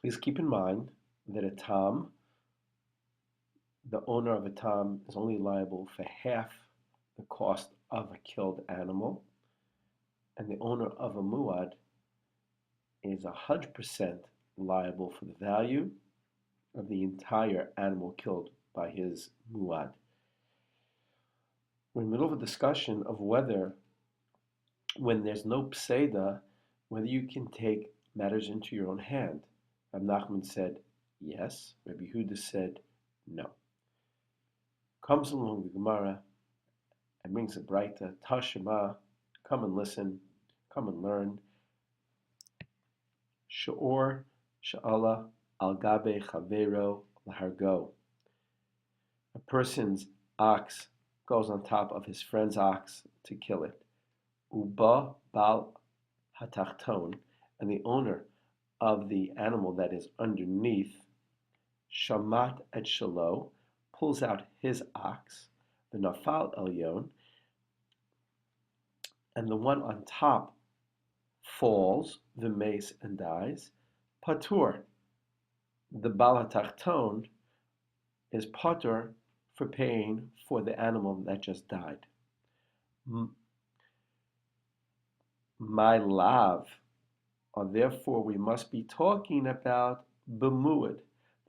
Please keep in mind that a tam, the owner of a tam, is only liable for half the cost of a killed animal, and the owner of a muad is 100% liable for the value of the entire animal killed by his muad. We're in the middle of a discussion of whether, when there's no pseida, whether you can take matters into your own hand. Rab Nachman said yes. Rabbi Yehuda said no. Comes along the Gemara and brings a braita, Tashema, come and listen, come and learn. Shor שעולה al gabe chavero lahargo. A person's ox goes on top of his friend's ox to kill it. Uba bal hatachton, and the owner of the animal that is underneath, shamat et shalo, pulls out his ox, the nafal elyon, and the one on top falls, the mace, and dies. Patur, the bal hatachton, is patur for paying for the animal that just died. My lav, or therefore we must be talking about bemuad,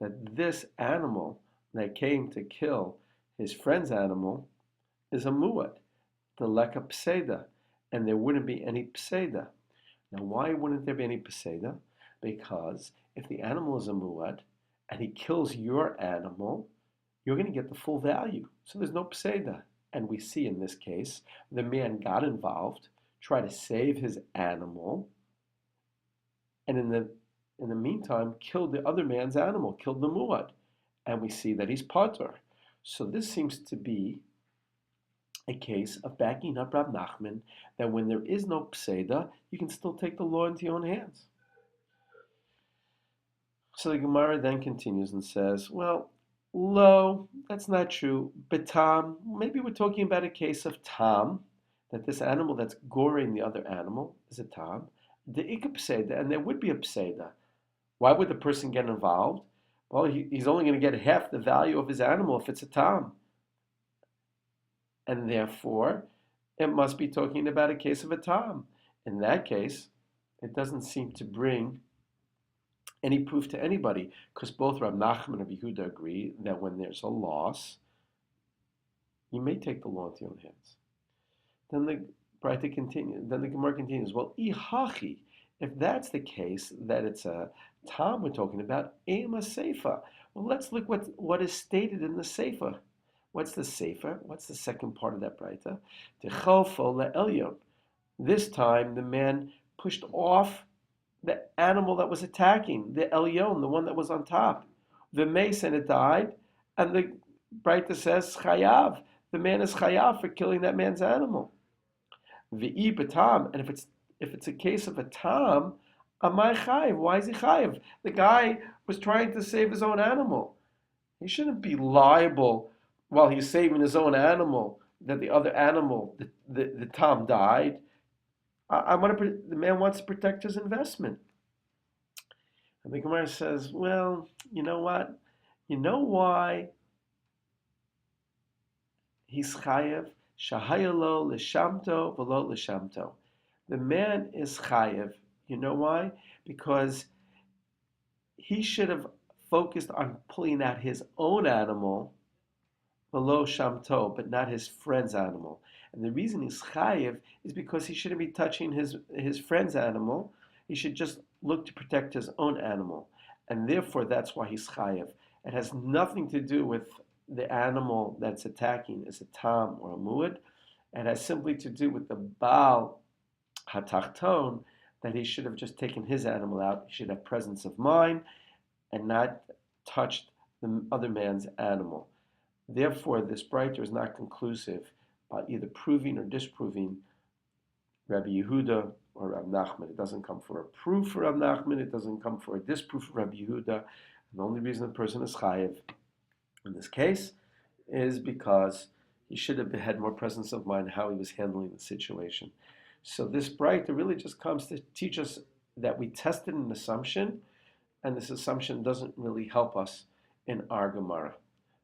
that this animal that came to kill his friend's animal is a muad, the leka pseda, and there wouldn't be any pseda. Now, why wouldn't there be any pseda? Because if the animal is a muad and he kills your animal, you're going to get the full value. So there's no pseda. And we see in this case, the man got involved, tried to save his animal, and in the meantime, killed the other man's animal, killed the muad. And we see that he's patur. So this seems to be a case of backing up Rab Nachman, that when there is no pseda, you can still take the law into your own hands. So the Gemara then continues and says, well, lo, that's not true. But tam, maybe we're talking about a case of tam, that this animal that's goring the other animal is a tam. The ikka pseda, and there would be a pseda. Why would the person get involved? Well, he's only going to get half the value of his animal if it's a tam. And therefore, it must be talking about a case of a tam. In that case, it doesn't seem to bring any proof to anybody, because both Rab Nachman and Rabbi Yehuda agree that when there's a loss, you may take the law into your own hands. Then the Braita continues. Then the Gemara continues. Well, ihachi, if that's the case, that it's a tam we're talking about, ema seifa. Well, let's look what is stated in the seifa. What's the seifa? What's the second part of that Braita? Techofo le'elyon. This time, the man pushed off the animal that was attacking, the elyon, the one that was on top. The mace, and it died, and the Braita says chayav. The man is chayav for killing that man's animal. V'i b'tam, and if it's a case of a tam, amai chayiv. Why is he chayiv? The guy was trying to save his own animal. He shouldn't be liable while he's saving his own animal that the other animal, the tam, died. The man wants to protect his investment. And the Gemara says, well, you know what? You know why he's chayev? Shahayalo l'shamto v'lo l'shamto. The man is chayev. You know why? Because he should have focused on pulling out his own animal, v'lo shamto, but not his friend's animal. And the reason he's chayev is because he shouldn't be touching his friend's animal. He should just look to protect his own animal. And therefore, that's why he's chayev. It has nothing to do with the animal that's attacking is a tam or a muad. It has simply to do with the baal hatachton, that he should have just taken his animal out. He should have presence of mind and not touched the other man's animal. Therefore, this Braita is not conclusive by either proving or disproving Rabbi Yehuda or Rab Nachman. It doesn't come for a proof for Rab Nachman. It doesn't come for a disproof for Rabbi Yehuda. And the only reason the person is chayev in this case is because he should have had more presence of mind how he was handling the situation. So this Braita really just comes to teach us that we tested an assumption and this assumption doesn't really help us in our Gemara.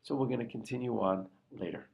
So we're going to continue on later.